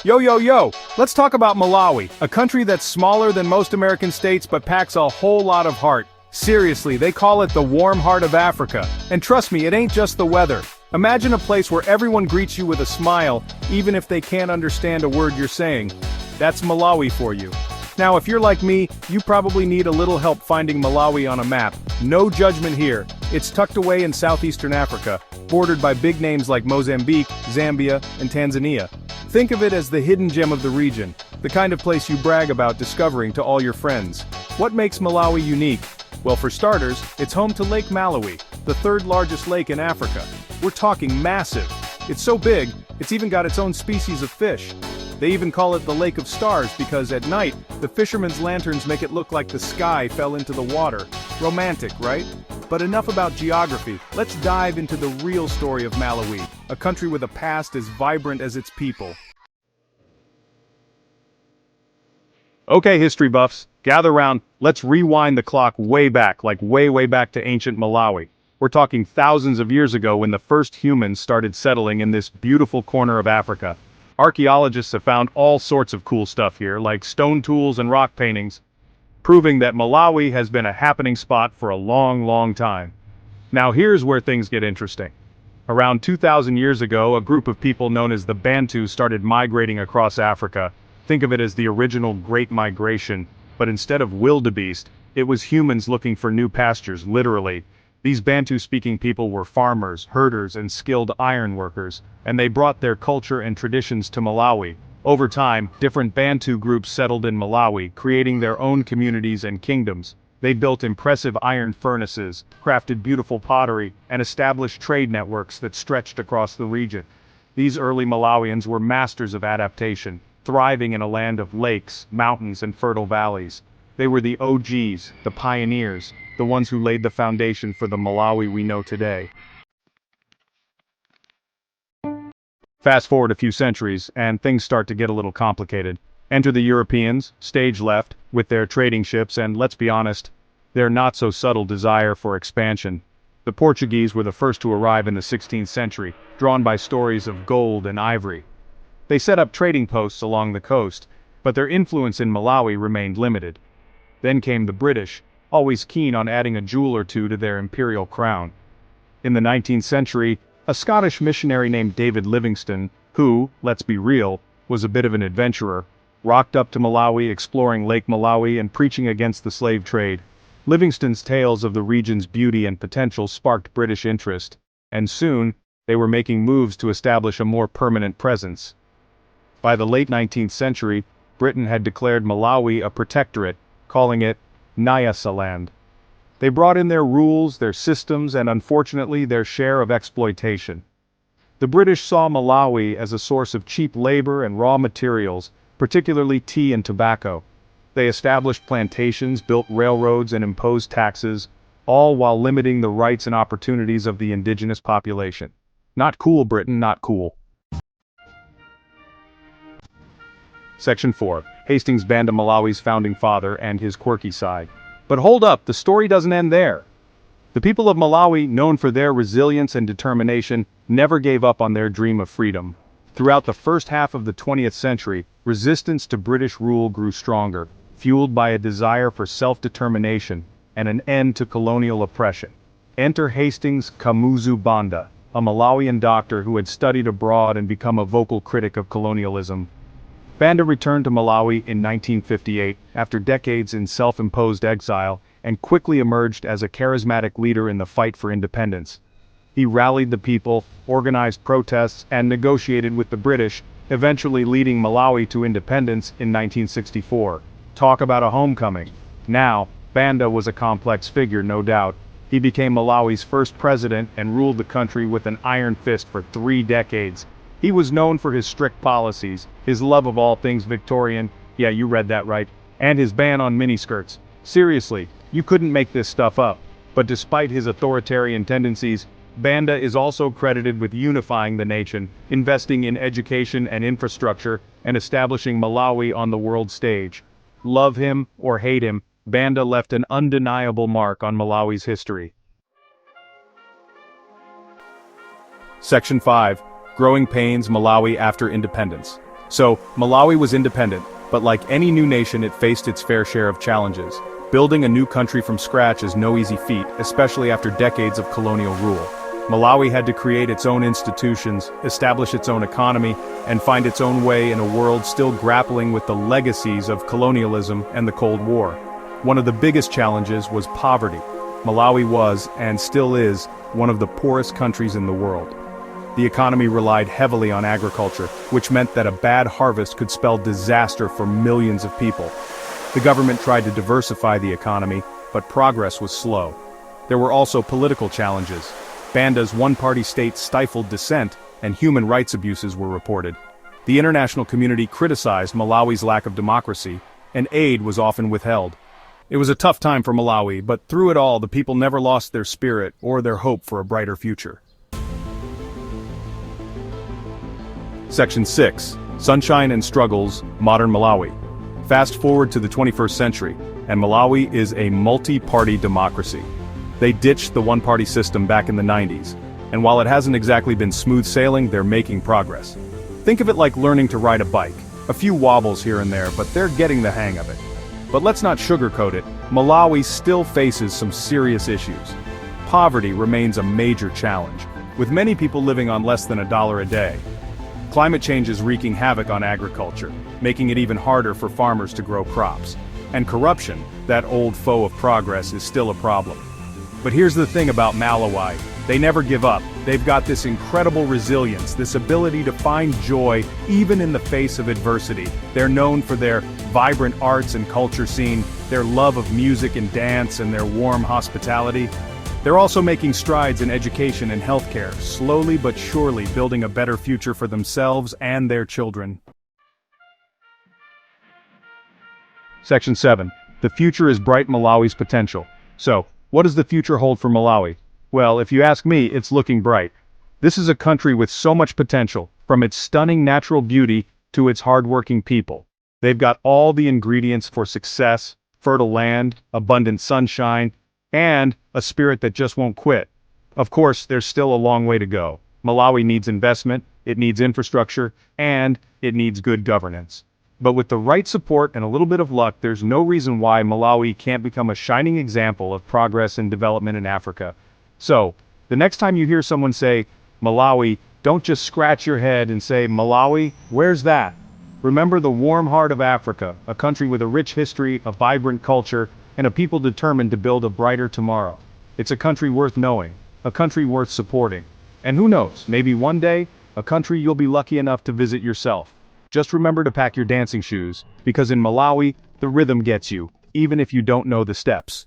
Yo yo yo, let's talk about Malawi, a country that's smaller than most American states but packs a whole lot of heart. Seriously, they call it the warm heart of Africa. And trust me, it ain't just the weather. Imagine a place where everyone greets you with a smile, even if they can't understand a word you're saying. That's Malawi for you. Now if you're like me, you probably need a little help finding Malawi on a map. No judgment here. It's tucked away in southeastern Africa, bordered by big names like Mozambique, Zambia, and Tanzania. Think of it as the hidden gem of the region, the kind of place you brag about discovering to all your friends. What makes Malawi unique? Well, for starters, it's home to Lake Malawi, the third largest lake in Africa. We're talking massive. It's so big, it's even got its own species of fish. They even call it the Lake of Stars because at night, the fishermen's lanterns make it look like the sky fell into the water. Romantic, right? But enough about geography, let's dive into the real story of Malawi, a country with a past as vibrant as its people. Okay, history buffs, gather round, let's rewind the clock way back, like way back to ancient Malawi. We're talking thousands of years ago when the first humans started settling in this beautiful corner of Africa. Archaeologists have found all sorts of cool stuff here, like stone tools and rock paintings, proving that Malawi has been a happening spot for a long time. Now here's where things get interesting. Around 2,000 years ago, a group of people known as the Bantu started migrating across Africa. Think of it as the original Great Migration, but instead of wildebeest, it was humans looking for new pastures, literally. These Bantu-speaking people were farmers, herders, and skilled iron workers, and they brought their culture and traditions to Malawi. Over time, different Bantu groups settled in Malawi, creating their own communities and kingdoms. They built impressive iron furnaces, crafted beautiful pottery, and established trade networks that stretched across the region. These early Malawians were masters of adaptation, thriving in a land of lakes, mountains, and fertile valleys. They were the OGs, the pioneers, the ones who laid the foundation for the Malawi we know today. Fast forward a few centuries, and things start to get a little complicated. Enter the Europeans, stage left, with their trading ships and, let's be honest, their not-so-subtle desire for expansion. The Portuguese were the first to arrive in the 16th century, drawn by stories of gold and ivory. They set up trading posts along the coast, but their influence in Malawi remained limited. Then came the British, always keen on adding a jewel or two to their imperial crown. In the 19th century, a Scottish missionary named David Livingstone, who, let's be real, was a bit of an adventurer, rocked up to Malawi exploring Lake Malawi and preaching against the slave trade. Livingstone's tales of the region's beauty and potential sparked British interest, and soon, they were making moves to establish a more permanent presence. By the late 19th century, Britain had declared Malawi a protectorate, calling it Nyasaland. They brought in their rules, their systems, and unfortunately their share of exploitation. The British saw Malawi as a source of cheap labor and raw materials, particularly tea and tobacco. They established plantations, built railroads, and imposed taxes, all while limiting the rights and opportunities of the indigenous population. Not cool, Britain, not cool. Section 4. Hastings Banda, Malawi's founding father and his quirky side. But hold up, the story doesn't end there. The people of Malawi, known for their resilience and determination, never gave up on their dream of freedom. Throughout the first half of the 20th century, resistance to British rule grew stronger, fueled by a desire for self-determination and an end to colonial oppression. Enter Hastings Kamuzu Banda, a Malawian doctor who had studied abroad and become a vocal critic of colonialism. Banda returned to Malawi in 1958 after decades in self-imposed exile and quickly emerged as a charismatic leader in the fight for independence. He rallied the people, organized protests, and negotiated with the British, eventually leading Malawi to independence in 1964. Talk about a homecoming. Now, Banda was a complex figure, no doubt. He became Malawi's first president and ruled the country with an iron fist for 3 decades. He was known for his strict policies, his love of all things Victorian, yeah, you read that right, and his ban on miniskirts. Seriously, you couldn't make this stuff up. But despite his authoritarian tendencies, Banda is also credited with unifying the nation, investing in education and infrastructure, and establishing Malawi on the world stage. Love him or hate him, Banda left an undeniable mark on Malawi's history. Section 5. Growing Pains, Malawi after Independence. So, Malawi was independent, but like any new nation it faced its fair share of challenges. Building a new country from scratch is no easy feat, especially after decades of colonial rule. Malawi had to create its own institutions, establish its own economy, and find its own way in a world still grappling with the legacies of colonialism and the Cold War. One of the biggest challenges was poverty. Malawi was, and still is, one of the poorest countries in the world. The economy relied heavily on agriculture, which meant that a bad harvest could spell disaster for millions of people. The government tried to diversify the economy, but progress was slow. There were also political challenges. Banda's one-party state stifled dissent, and human rights abuses were reported. The international community criticized Malawi's lack of democracy, and aid was often withheld. It was a tough time for Malawi, but through it all the people never lost their spirit or their hope for a brighter future. Section 6. Sunshine and Struggles, Modern Malawi. Fast forward to the 21st century, and Malawi is a multi-party democracy. They ditched the one-party system back in the 90s, and while it hasn't exactly been smooth sailing, they're making progress. Think of it like learning to ride a bike. A few wobbles here and there, but they're getting the hang of it. But let's not sugarcoat it, Malawi still faces some serious issues. Poverty remains a major challenge, with many people living on less than $1 a day. Climate change is wreaking havoc on agriculture, making it even harder for farmers to grow crops. And corruption, that old foe of progress, is still a problem. But here's the thing about Malawi, they never give up. They've got this incredible resilience, this ability to find joy even in the face of adversity. They're known for their vibrant arts and culture scene, their love of music and dance, and their warm hospitality. They're also making strides in education and healthcare, slowly but surely building a better future for themselves and their children. Section 7. The future is bright. Malawi's potential. So, what does the future hold for Malawi? Well, if you ask me, it's looking bright. This is a country with so much potential, from its stunning natural beauty to its hardworking people. They've got all the ingredients for success: fertile land, abundant sunshine, and a spirit that just won't quit. Of course, there's still a long way to go. Malawi needs investment, it needs infrastructure, and it needs good governance. But with the right support and a little bit of luck, there's no reason why Malawi can't become a shining example of progress and development in Africa. So, the next time you hear someone say, Malawi, don't just scratch your head and say, Malawi, where's that? Remember the warm heart of Africa, a country with a rich history, a vibrant culture, and a people determined to build a brighter tomorrow. It's a country worth knowing, a country worth supporting. And who knows, maybe one day, a country you'll be lucky enough to visit yourself. Just remember to pack your dancing shoes, because in Malawi, the rhythm gets you, even if you don't know the steps.